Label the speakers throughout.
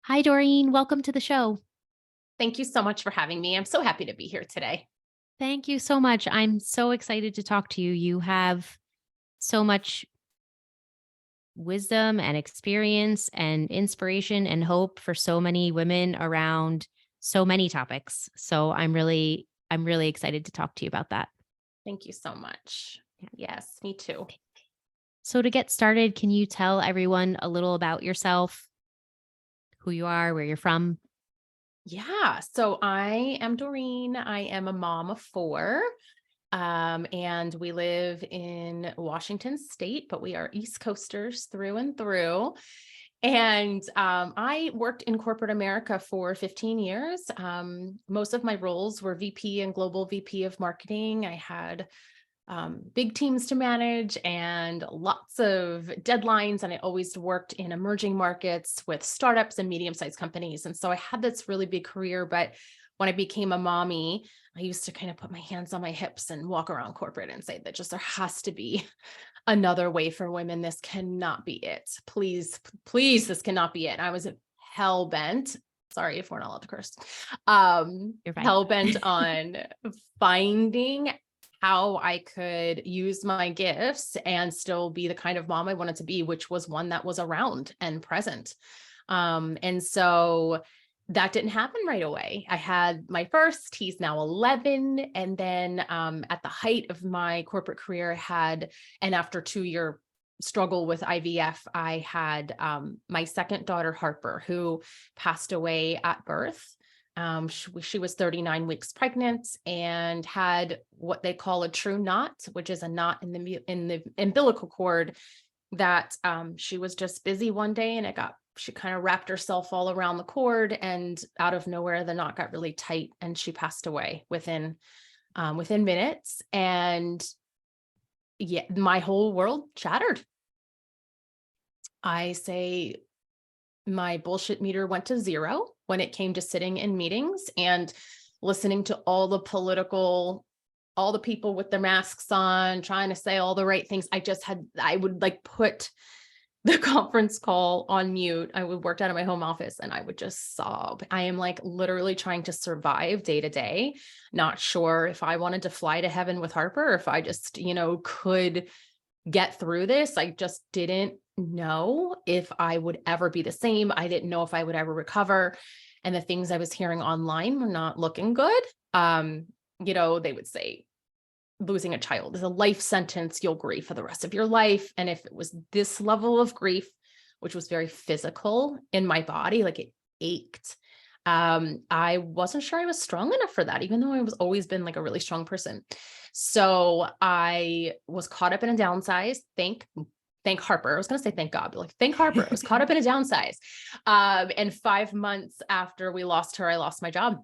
Speaker 1: Hi, Doreen. Welcome to the show.
Speaker 2: Thank you so much for having me. I'm so happy to be here today.
Speaker 1: Thank you so much. I'm so excited to talk to you. You have so much wisdom and experience and inspiration and hope for so many women around so many topics. So I'm really excited to talk to you about that.
Speaker 2: Thank you so much.
Speaker 1: Yeah.
Speaker 2: Yes, me too.
Speaker 1: So to get started, can you tell everyone a little about yourself, who you are, where you're from?
Speaker 2: Yeah. So I am Doreen. I am a mom of four. And we live in Washington State, but we are East Coasters through and through. And I worked in corporate America for 15 years. Most of my roles were VP and global VP of marketing. I had big teams to manage and lots of deadlines. And I always worked in emerging markets with startups and medium sized companies. And so I had this really big career. But when I became a mommy, I used to kind of put my hands on my hips and walk around corporate and say that just there has to be another way for women. This cannot be it. Please, please, this cannot be it. And I was hell bent. Sorry if we're not allowed to curse.
Speaker 1: You're fine.
Speaker 2: Hell bent on finding how I could use my gifts and still be the kind of mom I wanted to be, which was one that was around and present. And so that didn't happen right away. I had my first, he's now 11. And then at the height of my corporate career, and after 2 year struggle with IVF, I had my second daughter, Harper, who passed away at birth. She was 39 weeks pregnant and had what they call a true knot, which is a knot in the umbilical cord that she was just busy one day and she kind of wrapped herself all around the cord, and out of nowhere the knot got really tight and she passed away within minutes. And yeah, my whole world shattered. I say my bullshit meter went to zero when it came to sitting in meetings and listening to all the people with their masks on, trying to say all the right things. I would like put the conference call on mute. I would work out of my home office and I would just sob. I am like literally trying to survive day to day, not sure if I wanted to fly to heaven with Harper, or if I just, could get through this. I just didn't know if I would ever be the same. I didn't know if I would ever recover. And the things I was hearing online were not looking good. They would say losing a child is a life sentence. You'll grieve for the rest of your life. And if it was this level of grief, which was very physical in my body, like it ached, I wasn't sure I was strong enough for that, even though I was always been like a really strong person. So I was caught up in a downsize. Thank Harper. I was going to say thank God, but like thank Harper. I was caught up in a downsize. And 5 months after we lost her, I lost my job.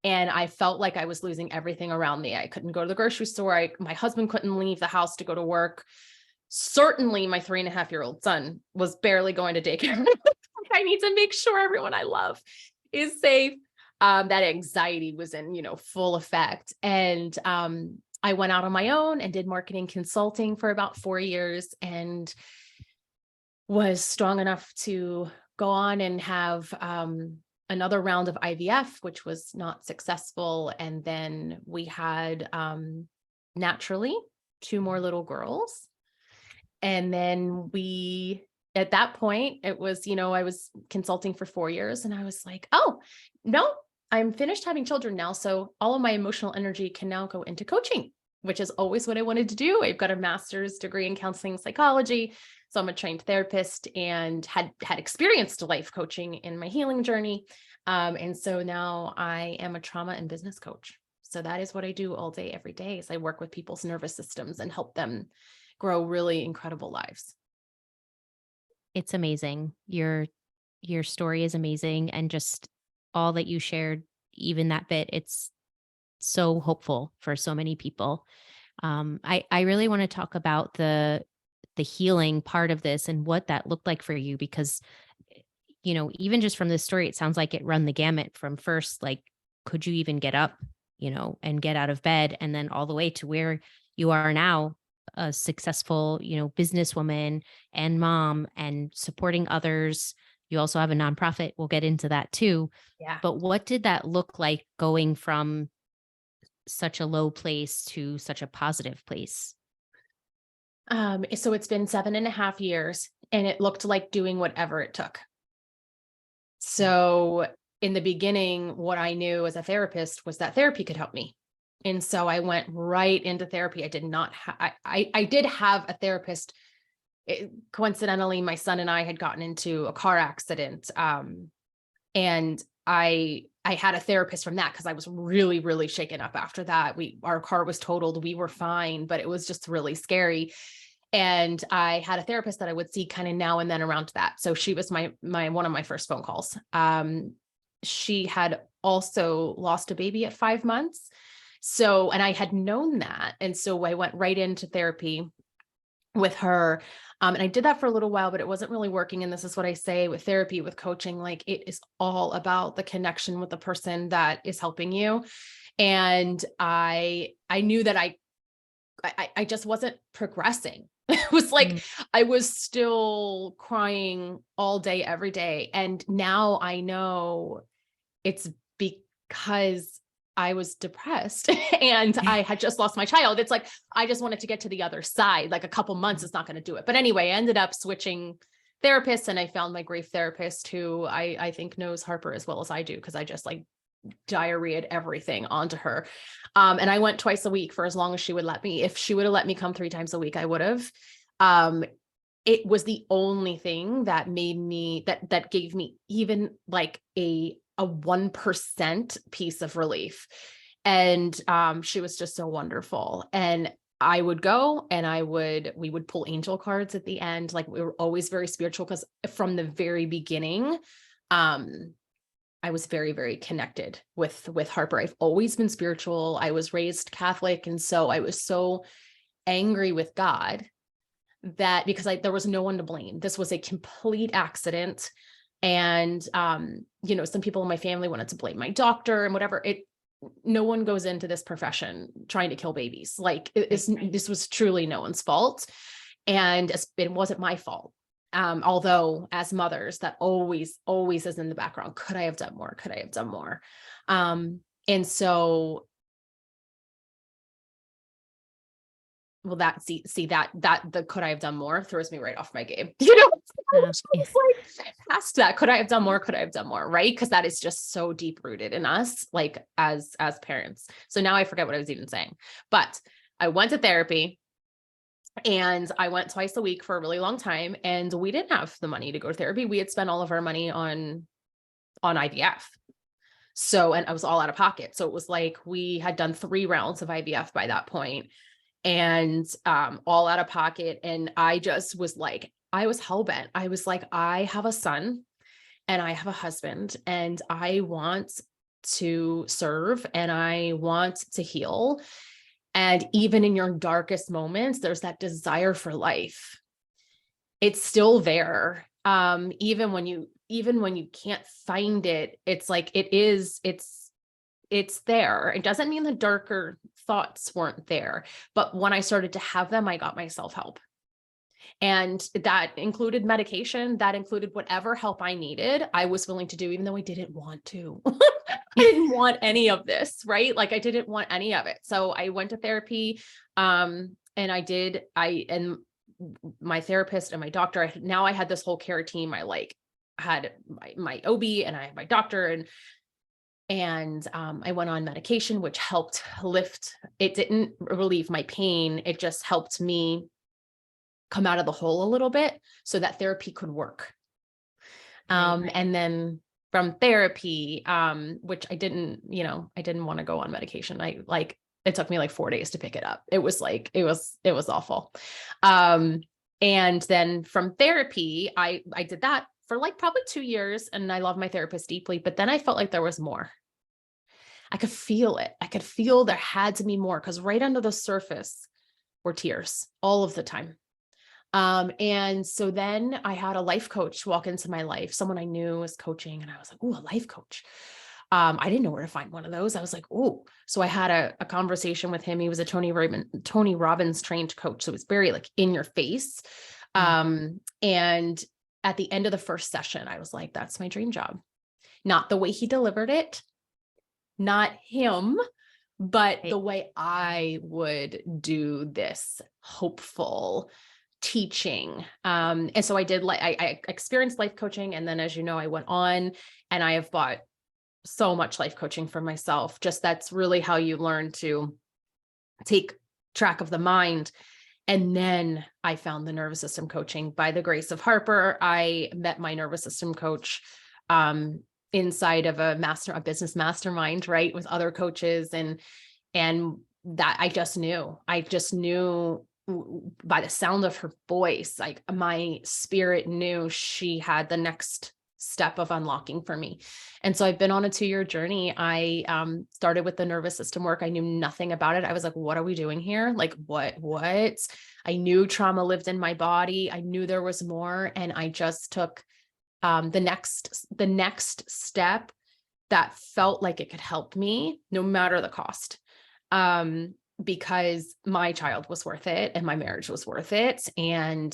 Speaker 2: And I felt like I was losing everything around me. I couldn't go to the grocery store. My husband couldn't leave the house to go to work. Certainly my 3.5-year-old son was barely going to daycare. I need to make sure everyone I love is safe. That anxiety was in, full effect. And I went out on my own and did marketing consulting for about 4 years and was strong enough to go on and have another round of IVF, which was not successful. And then we had naturally 2 more little girls. And then at that point, it was, I was consulting for 4 years and I was like, oh, no, I'm finished having children now. So all of my emotional energy can now go into coaching, which is always what I wanted to do. I've got a master's degree in counseling psychology. So I'm a trained therapist and had experienced life coaching in my healing journey. And so now I am a trauma and business coach. So that is what I do all day, every day, is I work with people's nervous systems and help them grow really incredible lives.
Speaker 1: It's amazing. Your story is amazing, and just all that you shared, even that bit, it's so hopeful for so many people. I really want to talk about the healing part of this and what that looked like for you because even just from this story, it sounds like it run the gamut from first, like, could you even get up, and get out of bed, and then all the way to where you are now, a successful, businesswoman and mom and supporting others. You also have a nonprofit. We'll get into that too.
Speaker 2: Yeah.
Speaker 1: But what did that look like going from such a low place to such a positive place?
Speaker 2: So it's been 7.5 years, and it looked like doing whatever it took. So in the beginning, what I knew as a therapist was that therapy could help me. And so I went right into therapy. I did not, I did have a therapist. Coincidentally, my son and I had gotten into a car accident. And I had a therapist from that because I was really, really shaken up after that. Our car was totaled. We were fine, but it was just really scary. And I had a therapist that I would see kind of now and then around that. So she was my one of my first phone calls. She had also lost a baby at 5 months. So, and I had known that. And so I went right into therapy with her. And I did that for a little while, but it wasn't really working. And this is what I say with therapy, with coaching, like it is all about the connection with the person that is helping you. And I knew that I just wasn't progressing. It was like,
Speaker 1: Mm.
Speaker 2: I was still crying all day, every day. And now I know it's because I was depressed and I had just lost my child. It's like, I just wanted to get to the other side. Like a couple months is not going to do it. But anyway, I ended up switching therapists, and I found my grief therapist who I think knows Harper as well as I do, because I just like diarrheaed everything onto her. And I went twice a week for as long as she would let me. If she would have let me come 3 times a week, I would have. It was the only thing that made me, that gave me even like a 1% piece of relief. And she was just so wonderful. And I would go and we would pull angel cards at the end. Like we were always very spiritual, because from the very beginning, I was very, very connected with Harper. I've always been spiritual. I was raised Catholic. And so I was so angry with God that because there was no one to blame. This was a complete accident. And, some people in my family wanted to blame my doctor and whatever. No one goes into this profession trying to kill babies. Like this was truly no one's fault. And it wasn't my fault. Although as mothers, that always is in the background. Could I have done more? Could I have done more? And so, well, that the could I have done more throws me right off my game. It's like past that. Could I have done more? Could I have done more? Right? Because that is just so deep rooted in us, like as parents. So now I forget what I was even saying. But I went to therapy. And I went twice a week for a really long time, and we didn't have the money to go to therapy. We had spent all of our money on IVF. So, and I was all out of pocket. So it was like, we had done 3 rounds of IVF by that point, and all out of pocket. And I just was like, I was hellbent. I was like, I have a son and I have a husband, and I want to serve and I want to heal. And even in your darkest moments, there's that desire for life. It's still there. Even when you can't find it, it's like, it's there. It doesn't mean the darker thoughts weren't there. But when I started to have them, I got myself help. And that included medication, that included whatever help I needed, I was willing to do, even though I didn't want to. I didn't want any of this, right? Like I didn't want any of it. So I went to therapy, and and my therapist and my doctor, now I had this whole care team. I had my OB and I had my doctor, and I went on medication, which helped lift. It didn't relieve my pain. It just helped me come out of the hole a little bit so that therapy could work. And then from therapy, which I didn't want to go on medication. It took me like 4 days to pick it up. It was awful. And then from therapy, I did that for like probably 2 years, and I love my therapist deeply, but then I felt like there was more. I could feel it. I could feel there had to be more, because right under the surface were tears all of the time. And so then I had a life coach walk into my life, someone I knew was coaching, and I was like, "Ooh, a life coach." I didn't know where to find one of those. I was like, "Ooh." So I had a conversation with him. He was a Tony Robbins trained coach. So it was very like in your face. And at the end of the first session, I was like, that's my dream job. Not the way he delivered it, not him, but
Speaker 1: Right.
Speaker 2: the way I would do this hopeful teaching. And so I did I experienced life coaching. And then, as you know, I went on and I have bought so much life coaching for myself. Just that's really how you learn to take track of the mind. And then I found the nervous system coaching by the grace of Harper. I met my nervous system coach inside of a business mastermind, right, with other coaches. And that I just knew by the sound of her voice, like my spirit knew she had the next step of unlocking for me. And so I've been on a 2-year journey. I started with the nervous system work. I knew nothing about it. I was like, what are we doing here? Like, what? I knew trauma lived in my body. I knew there was more. And I just took the next step that felt like it could help me no matter the cost. Because my child was worth it and my marriage was worth it. And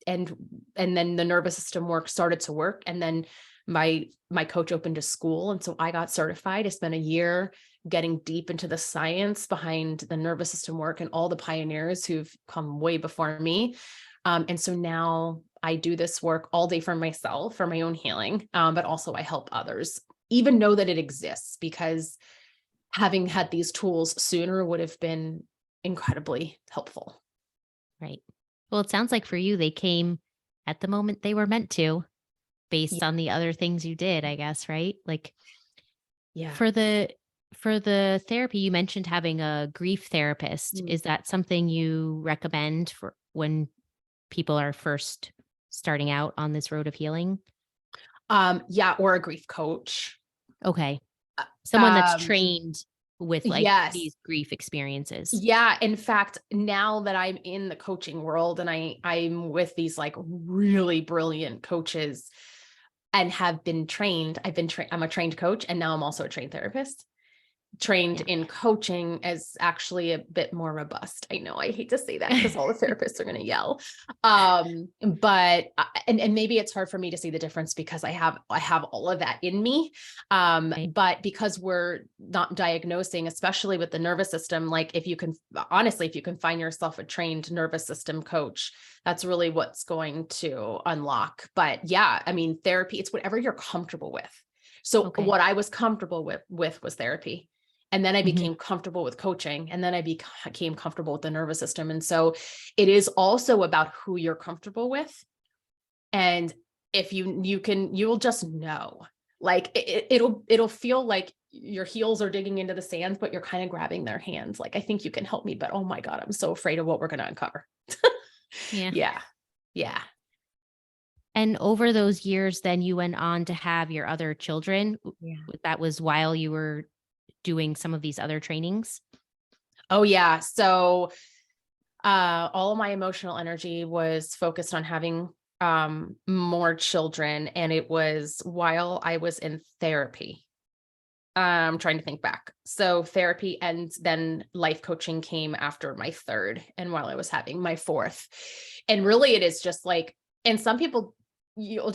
Speaker 2: then the nervous system work started to work. And then my coach opened a school. And so I got certified. I spent a year getting deep into the science behind the nervous system work and all the pioneers who've come way before me. And so now I do this work all day for myself, for my own healing. But also I help others even know that it exists, because having had these tools sooner would have been incredibly helpful.
Speaker 1: Right. Well, it sounds like for you, they came at the moment they were meant to,
Speaker 2: Yeah.
Speaker 1: based on the other things you did, I guess, right? Like
Speaker 2: Yeah.
Speaker 1: for the therapy, you mentioned having a grief therapist.
Speaker 2: Mm.
Speaker 1: Is that something you recommend for when people are first starting out on this road of healing?
Speaker 2: Yeah, or a grief coach.
Speaker 1: Okay.
Speaker 2: Uh,
Speaker 1: Someone that's
Speaker 2: Um,
Speaker 1: trained with like
Speaker 2: yes.
Speaker 1: these grief experiences.
Speaker 2: Yeah. In fact, now that I'm in the coaching world and I'm with these like really brilliant coaches and have been trained, I'm a trained coach, and now I'm also a trained therapist. Trained
Speaker 1: Yeah.
Speaker 2: in coaching is actually a bit more robust. I know I hate to say that because all the therapists are going to yell. But and maybe it's hard for me to see the difference because I have all of that in me.
Speaker 1: Right.
Speaker 2: But because we're not diagnosing, especially with the nervous system, like if you can find yourself a trained nervous system coach, that's really what's going to unlock. But yeah, I mean, therapy, it's whatever you're comfortable with. So
Speaker 1: Okay.
Speaker 2: what I was comfortable with was therapy. And then I
Speaker 1: Mhm.
Speaker 2: became comfortable with coaching, and then I became comfortable with the nervous system. And so it is also about who you're comfortable with. And if you'll just know, like it'll feel like your heels are digging into the sand, but you're kind of grabbing their hands. Like, I think you can help me, but oh my God, I'm so afraid of what we're going to uncover.
Speaker 1: Yeah.
Speaker 2: Yeah. Yeah.
Speaker 1: And over those years, then you went on to have your other children.
Speaker 2: Yeah.
Speaker 1: That was while you were doing some of these other trainings?
Speaker 2: Oh yeah. So all of my emotional energy was focused on having more children, and it was while I was in therapy. I'm trying to think back. So therapy and then life coaching came after my third, and while I was having my fourth. And really it is just like, and some people, you'll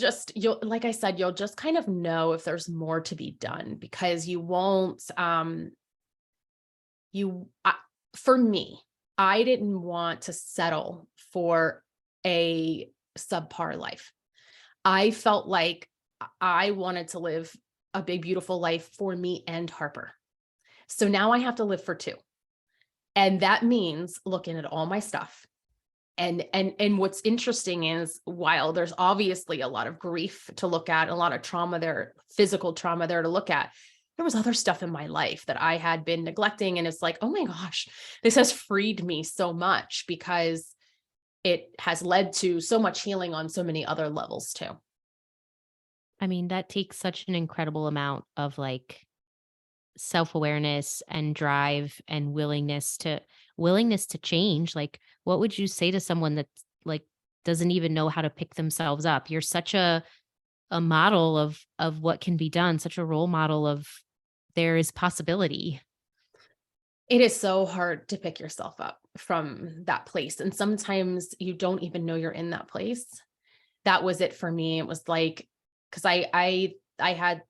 Speaker 2: like I said, you'll just kind of know if there's more to be done, because you won't you I, for me, I didn't want to settle for a subpar life. I felt like I wanted to live a big beautiful life for me and Harper. So now I have to live for two. And that means looking at all my stuff. And what's interesting is, while there's obviously a lot of grief to look at, a lot of trauma there, physical trauma there to look at, there was other stuff in my life that I had been neglecting. And it's like, oh my gosh, this has freed me so much, because it has led to so much healing on so many other levels too.
Speaker 1: I mean, that takes such an incredible amount of like self-awareness and drive and willingness to change. Like, what would you say to someone that's like doesn't even know how to pick themselves up? You're such a model of what can be done, such a role model of there is possibility.
Speaker 2: It is so hard to pick yourself up from that place. And sometimes you don't even know you're in that place. that was it for me. It was like, cause I had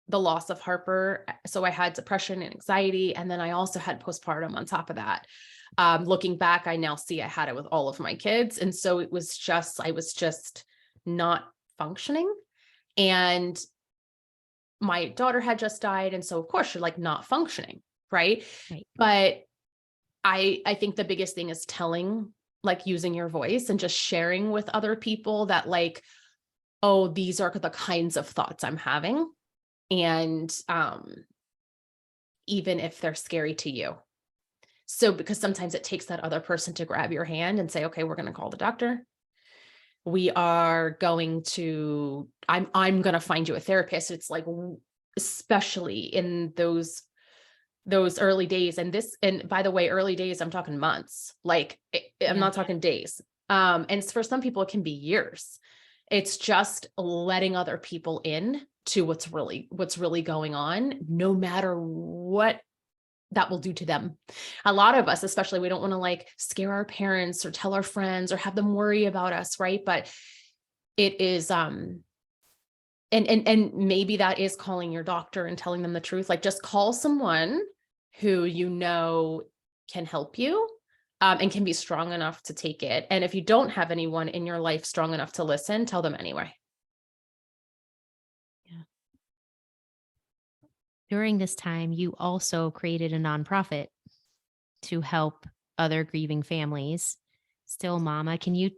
Speaker 2: the loss of Harper. So I had depression and anxiety. And then I also had postpartum on top of that. Looking back, I now see I had it with all of my kids. And so I was just not functioning. And my daughter had just died. And so of course you're like not functioning. Right.
Speaker 1: Right.
Speaker 2: But I think the biggest thing is like using your voice and just sharing with other people that like, oh, these are the kinds of thoughts I'm having. And even if they're scary to you. So, because sometimes it takes that other person to grab your hand and say, okay, we're going to call the doctor. We are going to, I'm going to find you a therapist. It's like, especially in those early days. And by the way, early days, I'm talking months, like I'm not talking days. And for some people, it can be years. It's just letting other people in to what's really going on, no matter what that will do to them. A lot of us, especially, we don't want to like scare our parents or tell our friends or have them worry about us. Right. But it is, and maybe that is calling your doctor and telling them the truth. Like just call someone who, you know, can help you, and can be strong enough to take it. And if you don't have anyone in your life strong enough to listen, tell them anyway.
Speaker 1: During this time, you also created a nonprofit to help other grieving families. Still Mama, can you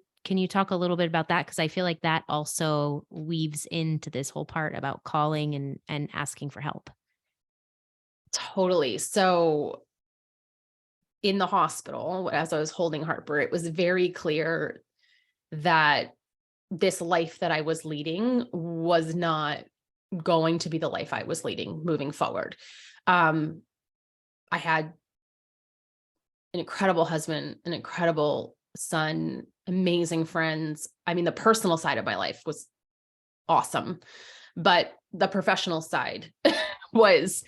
Speaker 1: talk a little bit about that? Because I feel like that also weaves into this whole part about calling and asking for help.
Speaker 2: Totally. So in the hospital, as I was holding Harper, it was very clear that this life that I was leading was not going to be the life I was leading moving forward. I had an incredible husband, an incredible son, amazing friends. I mean, the personal side of my life was awesome, but the professional side was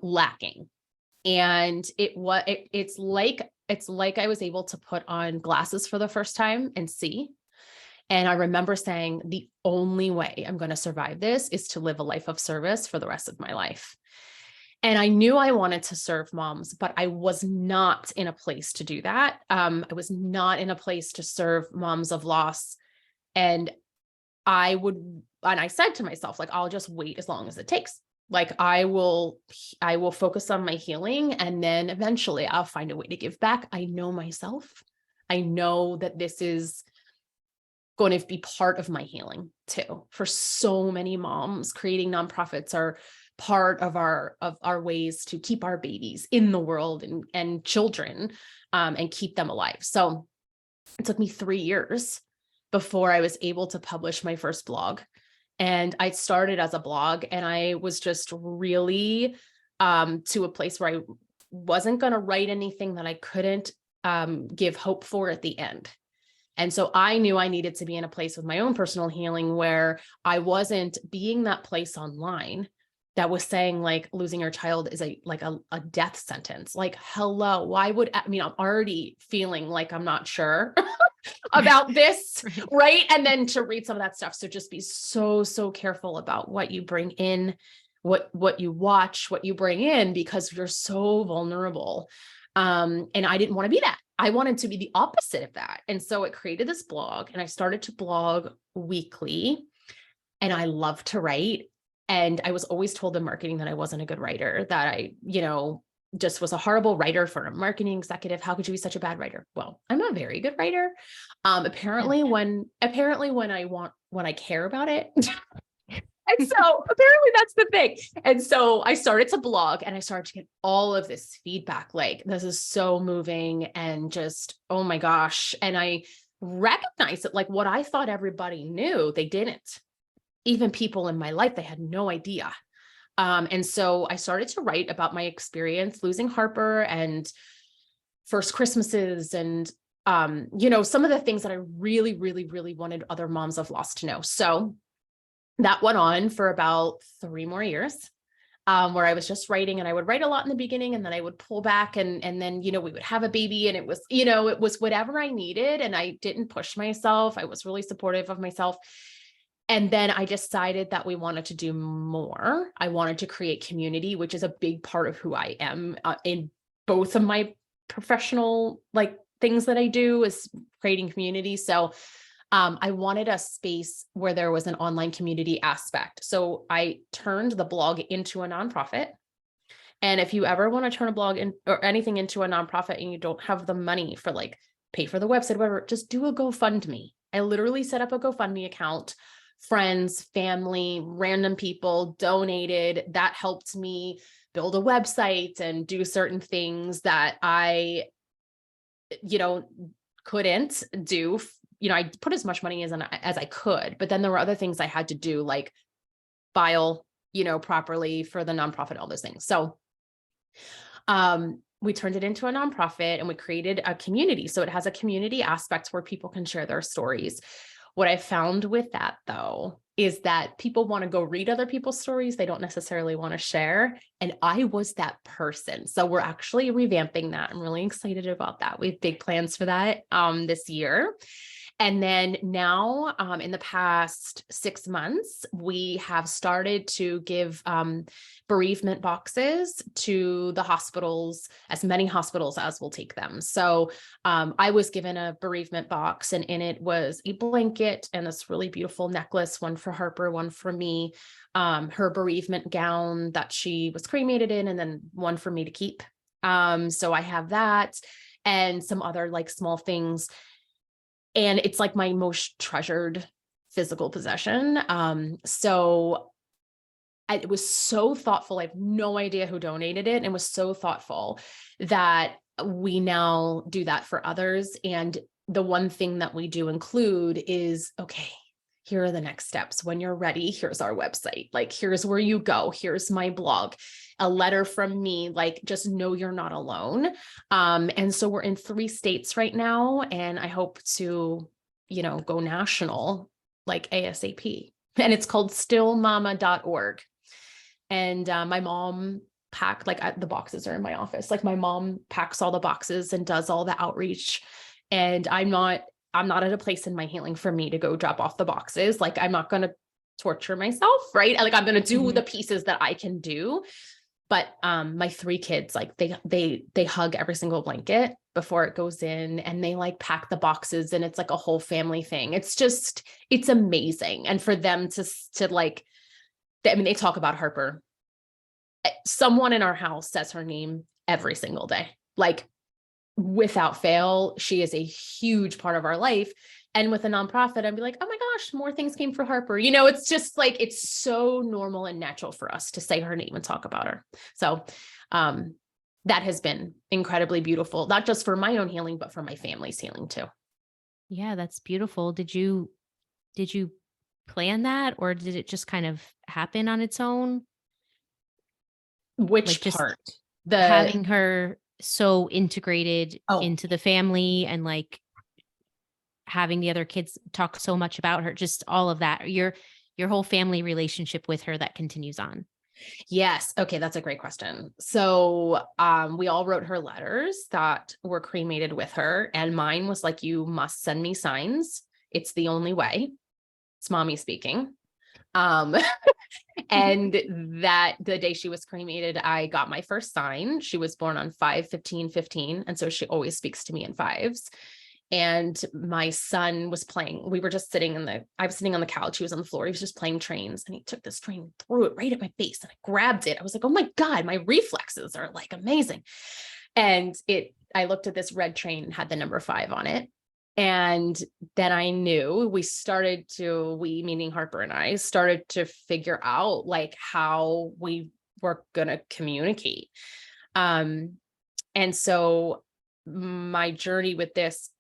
Speaker 2: lacking. And it's like I was able to put on glasses for the first time and see. And I remember saying, the only way I'm going to survive this is to live a life of service for the rest of my life. And I knew I wanted to serve moms, but I was not in a place to do that. I was not in a place to serve moms of loss. And I said to myself, like, I'll just wait as long as it takes. Like I will focus on my healing, and then eventually I'll find a way to give back. I know myself. I know that this is going to be part of my healing too. For so many moms, creating nonprofits are part of our ways to keep our babies in the world and children, and keep them alive. So it took me 3 years before I was able to publish my first blog. And I started as a blog, and I was just really to a place where I wasn't going to write anything that I couldn't give hope for at the end. And so I knew I needed to be in a place with my own personal healing where I wasn't being that place online that was saying like losing your child is a death sentence. Like, hello, why would, I mean, I'm already feeling like I'm not sure about this, right? And then to read some of that stuff. So just be so careful about what you bring in, what you watch, what you bring in, because you're so vulnerable. And I didn't want to be that. I wanted to be the opposite of that. And so it created this blog, and I started to blog weekly, and I love to write. And I was always told in marketing that I wasn't a good writer, that I, just was a horrible writer for a marketing executive. How could you be such a bad writer? Well, I'm a very good writer. Apparently when I care about it. And so apparently that's the thing. And so I started to blog, and I started to get all of this feedback. Like, this is so moving, and just, oh my gosh. And I recognized that like what I thought everybody knew, they didn't. Even people in my life, they had no idea. And so I started to write about my experience losing Harper and first Christmases and, some of the things that I really, really, really wanted other moms of loss to know. So that went on for about 3 more years. where I was just writing, and I would write a lot in the beginning, and then I would pull back, and then, we would have a baby, and it was, it was whatever I needed. And I didn't push myself. I was really supportive of myself. And then I decided that we wanted to do more. I wanted to create community, which is a big part of who I am, in both of my professional, like, things that I do, is creating community. So I wanted a space where there was an online community aspect. So I turned the blog into a nonprofit. And if you ever want to turn a blog or anything into a nonprofit, and you don't have the money for, like, pay for the website, whatever, just do a GoFundMe. I literally set up a GoFundMe account. Friends, family, random people donated. That helped me build a website and do certain things that I, couldn't do. I put as much money as I could, but then there were other things I had to do, like file, properly for the nonprofit, all those things. So, we turned it into a nonprofit, and we created a community. So it has a community aspect where people can share their stories. What I found with that, though, is that people want to go read other people's stories. They don't necessarily want to share. And I was that person. So we're actually revamping that. I'm really excited about that. We have big plans for that this year. And then now, in the past 6 months, we have started to give bereavement boxes to the hospitals, as many hospitals as will take them. So I was given a bereavement box, and in it was a blanket and this really beautiful necklace, one for Harper, one for me, her bereavement gown that she was cremated in, and then one for me to keep. So I have that, and some other, like, small things. And it's like my most treasured physical possession. So it was so thoughtful. I have no idea who donated it, and it was so thoughtful that we now do that for others. And the one thing that we do include is, okay, here are the next steps. When you're ready, here's our website. Like, here's where you go. Here's my blog, a letter from me, like, just know you're not alone. And so we're in 3 states right now, and I hope to, go national, like, ASAP. And it's called stillmama.org. And my mom packed, like, the boxes are in my office. Like, my mom packs all the boxes and does all the outreach. And I'm not at a place in my healing for me to go drop off the boxes. Like, I'm not going to torture myself, right? Like, I'm going to do the pieces that I can do. But my 3 kids, like, they hug every single blanket before it goes in, and they, like, pack the boxes, and it's like a whole family thing. It's amazing. And for them to like, they talk about Harper. Someone in our house says her name every single day, like, without fail. She is a huge part of our life. And with a nonprofit, I'd be like, oh my gosh, more things came for Harper. It's just like, it's so normal and natural for us to say her name and talk about her. So that has been incredibly beautiful, not just for my own healing, but for my family's healing too.
Speaker 1: Yeah, that's beautiful. Did you plan that, or did it just kind of happen on its own?
Speaker 2: Which
Speaker 1: Like, just
Speaker 2: part?
Speaker 1: having her so integrated
Speaker 2: Oh,
Speaker 1: into the family, and, like, having the other kids talk so much about her, just all of that, your whole family relationship with her that continues on.
Speaker 2: yes. Okay. That's a great question. So, we all wrote her letters that were cremated with her, and mine was like, you must send me signs. It's the only way. It's mommy speaking. And that the day she was cremated, I got my first sign. She was born on 5/15/15. And so she always speaks to me in 5s. And my son was playing. We were just I was sitting on the couch. He was on the floor. He was just playing trains, and he took this train and threw it right at my face, and I grabbed it. I was like, oh my God, my reflexes are, like, amazing. And I looked at this red train and had the number 5 on it. And then I knew we, meaning Harper and I, started to figure out, like, how we were going to communicate. And so my journey with this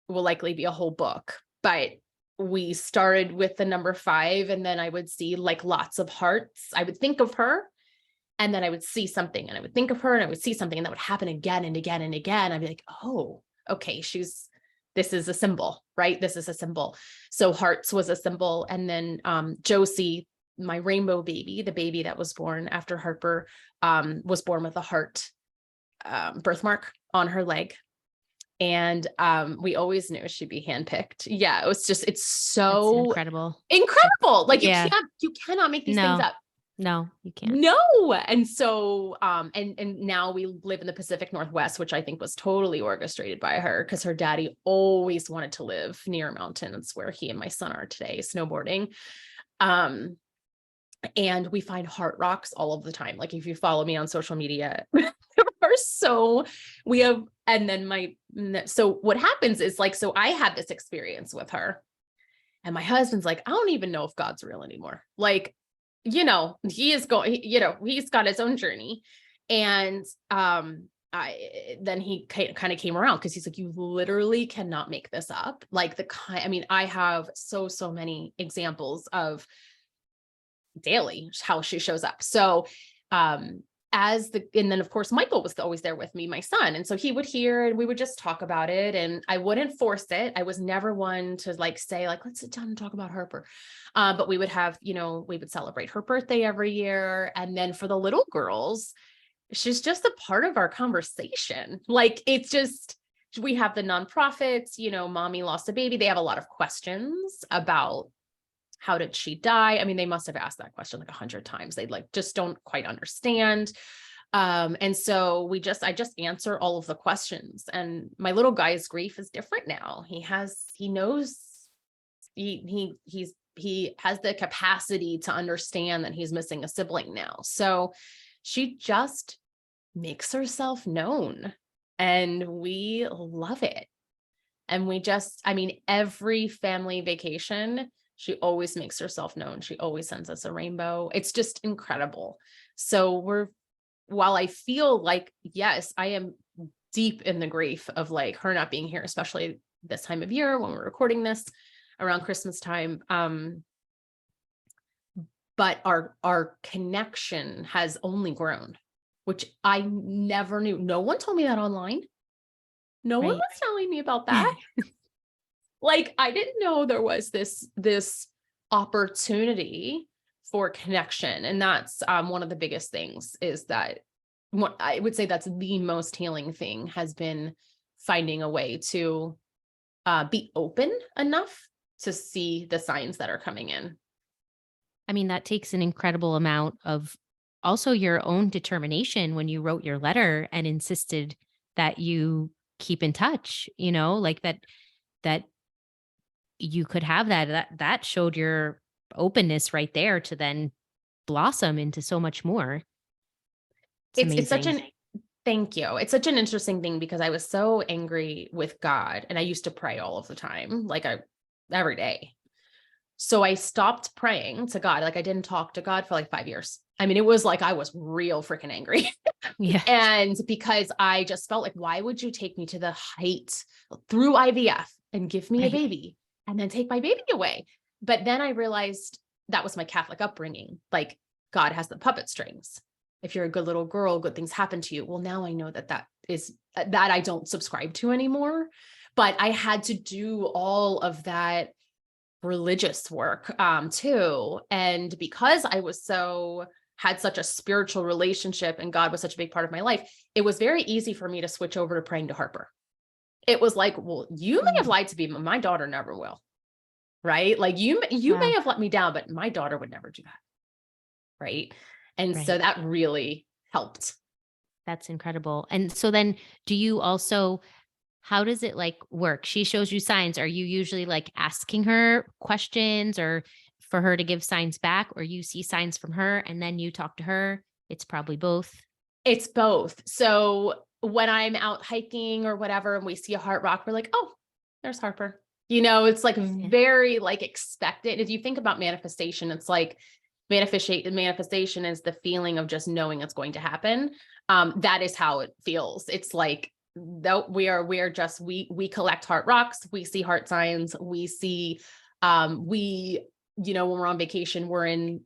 Speaker 2: will likely be a whole book, but we started with the number 5, and then I would see, like, lots of hearts. I would think of her, and then I would see something, and I would think of her, and I would see something, and that would happen again and again and again. I'd be like, oh, okay, this is a symbol, right? This is a symbol. So hearts was a symbol. And then Josie, my rainbow baby, the baby that was born after Harper, was born with a heart, birthmark on her leg. And we always knew she'd be handpicked. Yeah, it's
Speaker 1: That's
Speaker 2: so
Speaker 1: incredible.
Speaker 2: incredible. Like
Speaker 1: Yeah.
Speaker 2: you cannot make these things
Speaker 1: No,
Speaker 2: up.
Speaker 1: no, you can't.
Speaker 2: No. And so, and now we live in the Pacific Northwest, which I think was totally orchestrated by her, because her daddy always wanted to live near mountains where he and my son are today, snowboarding. And we find heart rocks all of the time. Like if you follow me on social media, there are we have, and then so what happens is like, so I had this experience with her, and my husband's like, I don't even know if God's real anymore. Like, he is going, he's got his own journey. And, then he kind of came around, because he's like, you literally cannot make this up. Like I have so many examples of daily how she shows up. So, and then of course, Michael was always there with me, my son. And so he would hear, and we would just talk about it, and I wouldn't force it. I was never one to like say like, let's sit down and talk about Harper. But we would have, we would celebrate her birthday every year. And then for the little girls, she's just a part of our conversation. Like, it's just, we have the nonprofits, mommy lost a baby. They have a lot of questions about how did she die? I mean, they must have asked that question like 100 times. They like just don't quite understand. And so I just answer all of the questions. And my little guy's grief is different now. He knows he has the capacity to understand that he's missing a sibling now. So she just makes herself known, and we love it. And every family vacation, she always makes herself known. She always sends us a rainbow. It's just incredible. So while I feel like, yes, I am deep in the grief of like her not being here, especially this time of year when we're recording this around Christmas time. But our connection has only grown, which I never knew. No one told me that online. No one was telling me about that. Like, I didn't know there was this opportunity for connection. And that's one of the biggest things, is that what I would say that's the most healing thing has been finding a way to be open enough to see the signs that are coming in.
Speaker 1: I mean, that takes an incredible amount of also your own determination when you wrote your letter and insisted that you keep in touch, like that you could have that showed your openness right there to then blossom into so much more.
Speaker 2: It's such
Speaker 1: amazing.
Speaker 2: thank you. It's such an interesting thing, because I was so angry with God, and I used to pray all of the time, like every day. So I stopped praying to God. Like, I didn't talk to God for like 5 years. I mean, it was like, I was real freaking angry.
Speaker 1: Yeah.
Speaker 2: And because I just felt like, why would you take me to the height through IVF and give me a
Speaker 1: Right.
Speaker 2: baby and then take my baby away? But then I realized that was my Catholic upbringing. Like, God has the puppet strings. If you're a good little girl, good things happen to you. Well, now I know that I don't subscribe to anymore, but I had to do all of that religious work too. And because I had such a spiritual relationship, and God was such a big part of my life, it was very easy for me to switch over to praying to Harper. It was like, well, you may have lied to me, but my daughter never will. Right? Like, you may have let me down, but my daughter would never do that. Right? And so that really helped.
Speaker 1: That's incredible. And so then do you also, how does it like work? She shows you signs. Are you usually like asking her questions or for her to give signs back, or you see signs from her and then you talk to her? It's probably both.
Speaker 2: It's both. So when I'm out hiking or whatever, and we see a heart rock, we're like, oh, there's Harper. It's like very like expected. If you think about manifestation, it's like manifestation is the feeling of just knowing it's going to happen. That is how it feels. It's like, though we collect heart rocks, we see heart signs, we see, when we're on vacation, we're in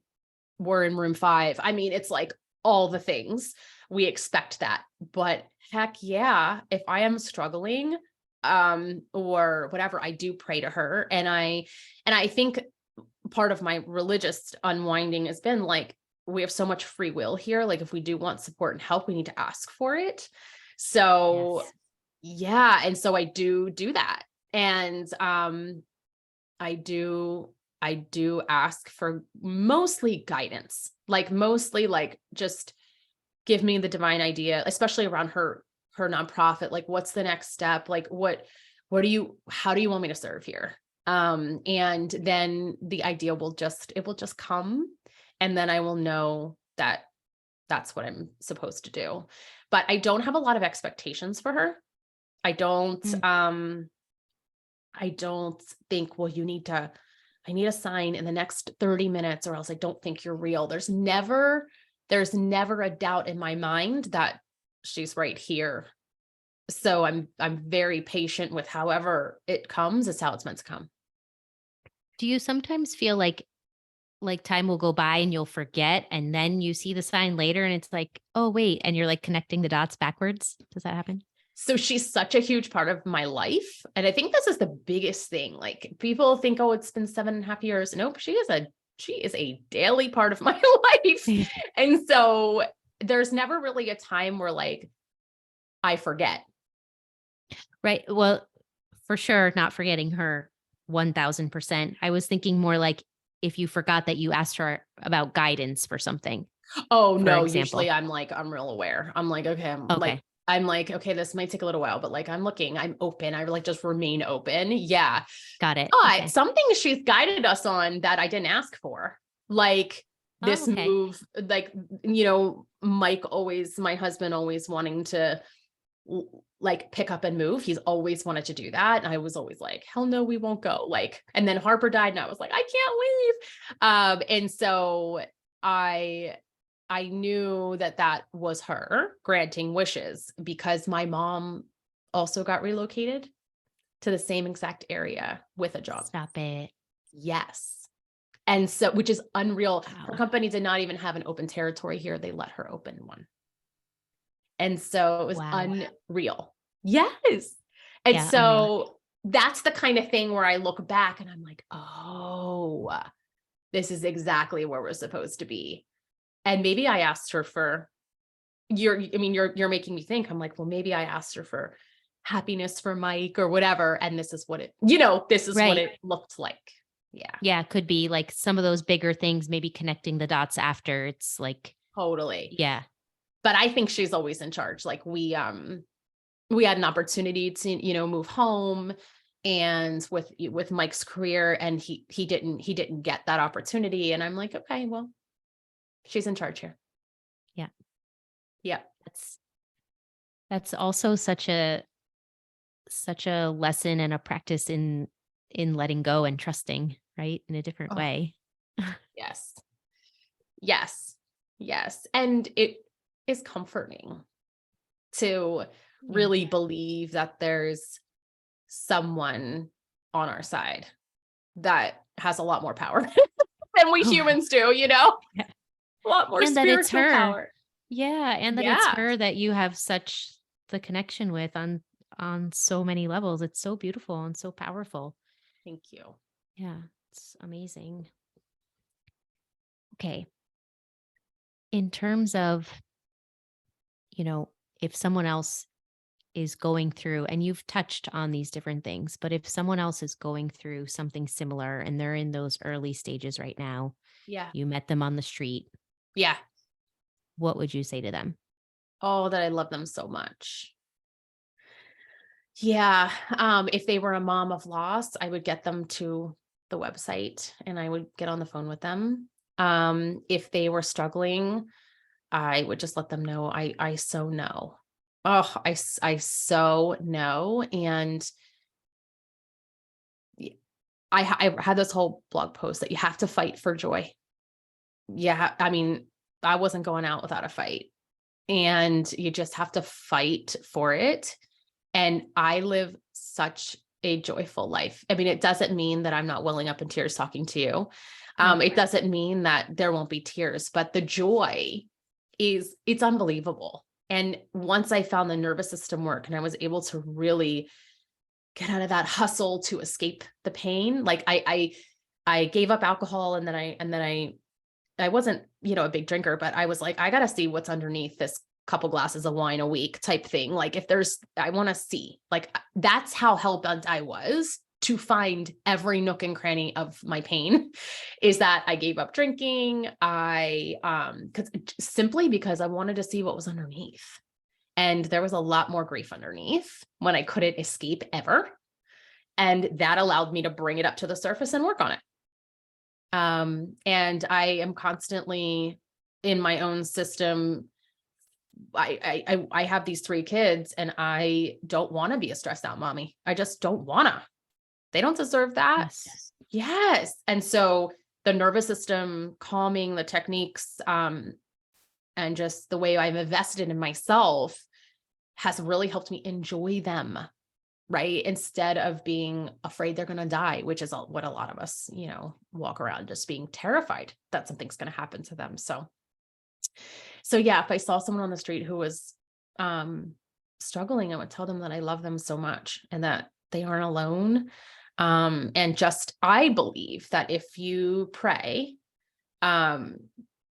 Speaker 2: room 5. I mean, it's like all the things we expect that, but heck yeah, if I am struggling, or whatever, I do pray to her. And I think part of my religious unwinding has been like, we have so much free will here. Like if we do want support and help, we need to ask for it. So
Speaker 1: Yes.
Speaker 2: yeah. And so I do that. And I do I do ask for mostly guidance, like mostly like just give me the divine idea, especially around her nonprofit. Like, what's the next step? Like, how do you want me to serve here? And then the idea it will just come, and then I will know that that's what I'm supposed to do. But I don't have a lot of expectations for her. I don't,
Speaker 1: Mm.
Speaker 2: I don't think, well, I need a sign in the next 30 minutes or else I don't think you're real. There's never a doubt in my mind that she's right here. So I'm very patient with however it comes, it's how it's meant to come.
Speaker 1: Do you sometimes feel like time will go by and you'll forget and then you see the sign later and it's like, "Oh, wait," and you're like connecting the dots backwards? Does that happen?
Speaker 2: So she's such a huge part of my life. And I think this is the biggest thing. Like people think, oh, it's been 7.5 years. Nope, she is a daily part of my life. And so there's never really a time where like I forget.
Speaker 1: Right. Well, for sure, not forgetting her 1000%. I was thinking more like if you forgot that you asked her about guidance for something,
Speaker 2: Oh
Speaker 1: for
Speaker 2: no, usually
Speaker 1: example.
Speaker 2: I'm real aware. I'm like, okay,
Speaker 1: Okay.
Speaker 2: okay, this might take a little while, but like I'm looking, I'm open. I like just remain open. Yeah.
Speaker 1: Got it.
Speaker 2: But
Speaker 1: Okay.
Speaker 2: something she's guided us on that I didn't ask for. Like
Speaker 1: Oh,
Speaker 2: this
Speaker 1: okay.
Speaker 2: move, like, my husband always wanting to like pick up and move. He's always wanted to do that. And I was always like, hell no, we won't go. Like, and then Harper died and I was like, I can't leave. And so I I knew that that was her granting wishes because my mom also got relocated to the same exact area with a job.
Speaker 1: Stop it.
Speaker 2: Yes. And so, which is unreal. Her
Speaker 1: Wow.
Speaker 2: company did not even have an open territory here. They let her open one. And so it was
Speaker 1: Wow.
Speaker 2: unreal. Yes. And
Speaker 1: Yeah, unreal.
Speaker 2: so that's the kind of thing where I look back and I'm like, oh, this is exactly where we're supposed to be. And maybe I asked her for you're making me think. I'm like, well, maybe I asked her for happiness for Mike or whatever. And this is what
Speaker 1: Right.
Speaker 2: it looked like. Yeah,
Speaker 1: Yeah, could be like some of those bigger things, maybe connecting the dots after. It's like,
Speaker 2: totally.
Speaker 1: yeah.
Speaker 2: But I think she's always in charge. Like we had an opportunity to, move home and with Mike's career and he didn't get that opportunity. And I'm like, okay, well, she's in charge here.
Speaker 1: Yeah.
Speaker 2: Yeah.
Speaker 1: That's that's also such a lesson and a practice in letting go and trusting, right? In a different
Speaker 2: Oh,
Speaker 1: way.
Speaker 2: yes. Yes. Yes. And it is comforting to
Speaker 1: Yeah.
Speaker 2: really believe that there's someone on our side that has a lot more power than we
Speaker 1: Oh,
Speaker 2: humans do.
Speaker 1: yeah.
Speaker 2: A lot more
Speaker 1: And that it's
Speaker 2: spiritual
Speaker 1: her.
Speaker 2: power.
Speaker 1: Yeah, and that it's
Speaker 2: Yeah.
Speaker 1: her that you have such the connection with on so many levels. It's so beautiful and so powerful.
Speaker 2: Thank you.
Speaker 1: Yeah, it's amazing. Okay. In terms of, you know, if someone else is going through, and you've touched on these different things, but if someone else is going through something similar and they're in those early stages right now,
Speaker 2: Yeah.
Speaker 1: you met them on the street,
Speaker 2: Yeah.
Speaker 1: what would you say to them?
Speaker 2: Oh, that I love them so much. Yeah. If they were a mom of loss, I would get them to the website and I would get on the phone with them. If they were struggling, I would just let them know I so know. Oh, I so know. And I had this whole blog post that you have to fight for joy. Yeah. I mean, I wasn't going out without a fight, and you just have to fight for it. And I live such a joyful life. I mean, it doesn't mean that I'm not welling up in tears talking to you.
Speaker 1: Right.
Speaker 2: It doesn't mean that there won't be tears, but the joy it's unbelievable. And once I found the nervous system work and I was able to really get out of that hustle to escape the pain, like I gave up alcohol, and then I wasn't, a big drinker, but I was like, I got to see what's underneath this couple glasses of wine a week type thing. Like I want to see, like, that's how hell-bent I was to find every nook and cranny of my pain, is that I gave up drinking. Simply because I wanted to see what was underneath. And there was a lot more grief underneath when I couldn't escape ever. And that allowed me to bring it up to the surface and work on it. And I am constantly in my own system. I have these 3 kids, and I don't want to be a stressed out mommy. I just don't want to. They don't deserve that.
Speaker 1: Yes.
Speaker 2: Yes. And so the nervous system calming, the techniques, and just the way I've invested in myself has really helped me enjoy them. Right. Instead of being afraid they're going to die, which is what a lot of us, walk around just being terrified that something's going to happen to them. So yeah, if I saw someone on the street who was struggling, I would tell them that I love them so much and that they aren't alone. And just, I believe that if you pray, and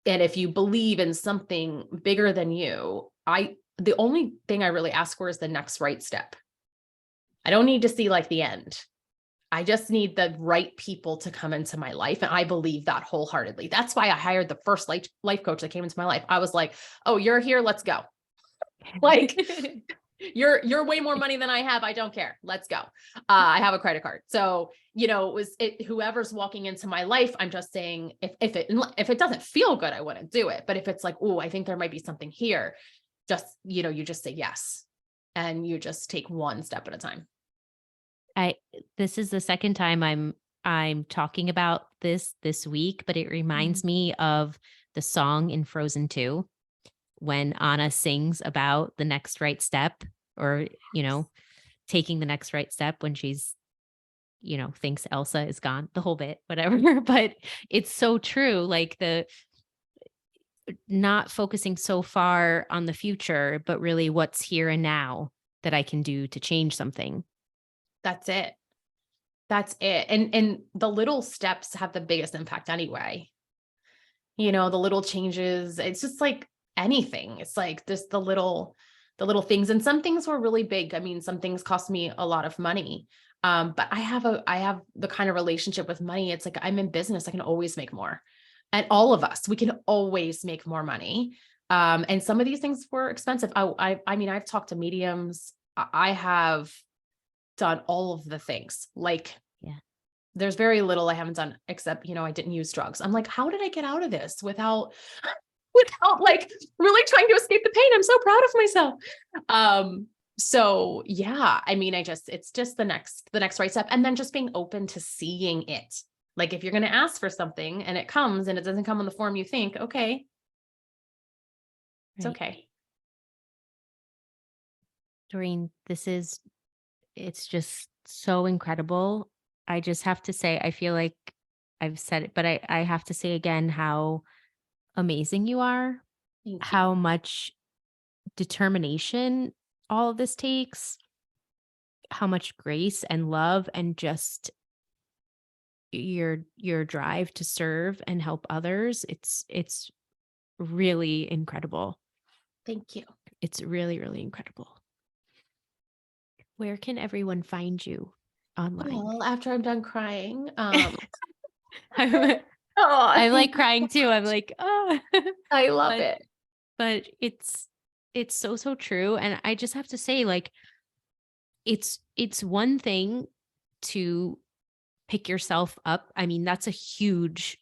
Speaker 2: if you believe in something bigger than you, the only thing I really ask for is the next right step. I don't need to see like the end. I just need the right people to come into my life. And I believe that wholeheartedly. That's why I hired the first life coach that came into my life. I was like, oh, you're here. Let's go. Like, you're way more money than I have. I don't care. Let's go. I have a credit card. So, whoever's walking into my life, I'm just saying, if it doesn't feel good, I wouldn't do it. But if it's like, oh, I think there might be something here, just, you just say yes. And you just take one step at a time.
Speaker 1: This is the second time I'm talking about this week, but it reminds me of the song in Frozen 2 when Anna sings about the next right step, or, taking the next right step when she's, thinks Elsa is gone, the whole bit, whatever. But it's so true. Like, the not focusing so far on the future, but really what's here and now that I can do to change something.
Speaker 2: That's it. That's it. And the little steps have the biggest impact anyway. The little changes, it's just like anything. It's like just the little things. And some things were really big. I mean, some things cost me a lot of money. But I have the kind of relationship with money. It's like, I'm in business. I can always make more. And all of us, we can always make more money. And some of these things were expensive. I mean, I've talked to mediums. I have done all of the things. Like,
Speaker 1: yeah,
Speaker 2: there's very little I haven't done except, I didn't use drugs. I'm like, how did I get out of this without like really trying to escape the pain? I'm so proud of myself. So yeah, I mean, it's just the next right step. And then just being open to seeing it. Like, if you're going to ask for something and it comes and it doesn't come in the form you think, okay, it's okay.
Speaker 1: Doreen, it's just so incredible. I just have to say, I feel like I've said it, but I have to say again how amazing you are,
Speaker 2: Thank you.
Speaker 1: how much determination all of this takes, how much grace and love, and just your drive to serve and help others. It's really incredible.
Speaker 2: Thank you.
Speaker 1: It's really, really incredible. Where can everyone find you online?
Speaker 2: Well, after I'm done crying,
Speaker 1: I'm like crying too. I'm like, oh,
Speaker 2: I love it.
Speaker 1: But it's so true. And I just have to say, like, it's one thing to pick yourself up. I mean, that's a huge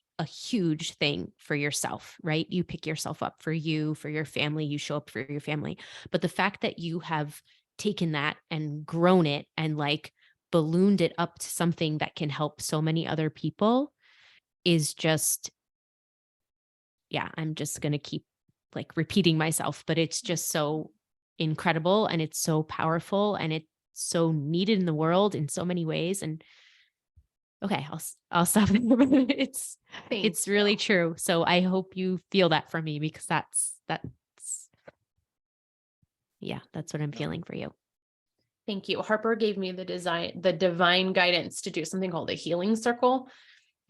Speaker 1: thing for yourself, right? You pick yourself up for you, for your family, you show up for your family. But the fact that you have taken that and grown it and like ballooned it up to something that can help so many other people is just, yeah, I'm just going to keep like repeating myself, but it's just so incredible and it's so powerful and it's so needed in the world in so many ways. And okay, I'll stop there. It's really true. So I hope you feel that from me, because that's what I'm feeling for you.
Speaker 2: Thank you. Harper gave me the divine guidance to do something called a healing circle.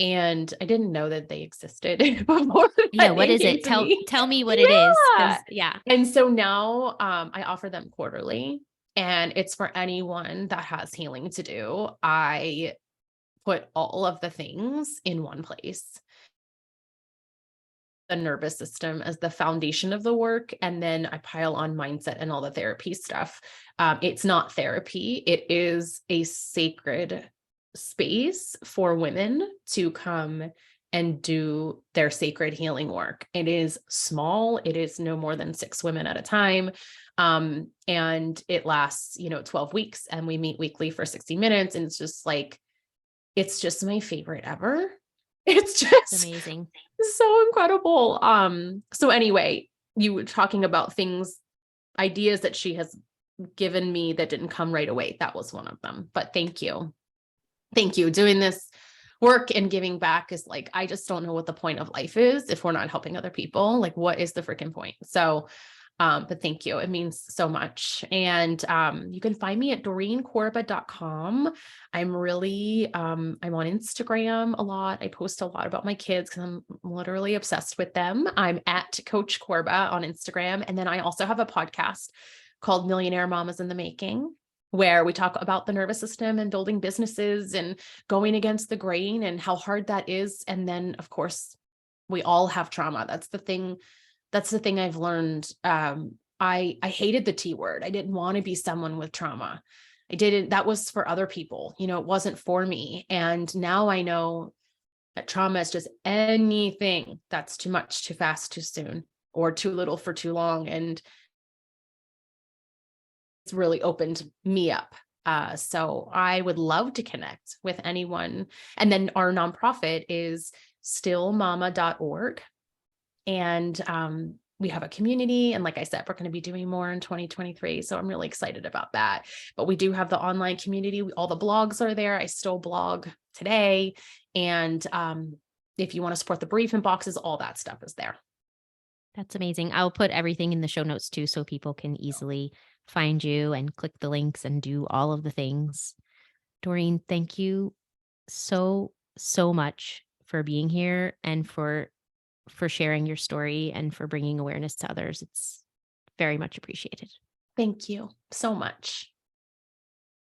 Speaker 2: And I didn't know that they existed before
Speaker 1: Yeah,
Speaker 2: that
Speaker 1: what
Speaker 2: name
Speaker 1: is
Speaker 2: came
Speaker 1: it?
Speaker 2: to
Speaker 1: Tell
Speaker 2: me.
Speaker 1: tell me what it is,
Speaker 2: Yeah.
Speaker 1: because yeah.
Speaker 2: And so now I offer them quarterly, and it's for anyone that has healing to do. I put all of the things in one place. The nervous system as the foundation of the work, and then I pile on mindset and all the therapy stuff. It's not therapy, it is a sacred space for women to come and do their sacred healing work. It is small, it is no more than 6 women at a time. And it lasts, 12 weeks, and we meet weekly for 60 minutes. And it's just my favorite ever. It's
Speaker 1: It's
Speaker 2: just
Speaker 1: amazing.
Speaker 2: so incredible. So anyway, you were talking about ideas that she has given me that didn't come right away. That was one of them. But thank you. Thank you. Doing this work and giving back is like, I just don't know what the point of life is if we're not helping other people. Like, what is the freaking point? So but thank you. It means so much. And you can find me at doreenkorba.com. I'm really, I'm on Instagram a lot. I post a lot about my kids because I'm literally obsessed with them. I'm at Coach Korba on Instagram. And then I also have a podcast called Millionaire Mamas in the Making, where we talk about the nervous system and building businesses and going against the grain and how hard that is. And then, of course, we all have trauma. That's the thing I've learned. I hated the T word. I didn't want to be someone with trauma. That was for other people, it wasn't for me. And now I know that trauma is just anything that's too much, too fast, too soon, or too little for too long. And it's really opened me up. So I would love to connect with anyone. And then our nonprofit is stillmama.org. And we have a community. And like I said, we're going to be doing more in 2023. So I'm really excited about that. But we do have the online community. All the blogs are there. I still blog today. And if you want to support the bereavement boxes, all that stuff is there.
Speaker 1: That's amazing. I'll put everything in the show notes too, so people can easily find you and click the links and do all of the things. Doreen, thank you so, so much for being here and for sharing your story and for bringing awareness to others. It's very much appreciated.
Speaker 2: Thank you so much.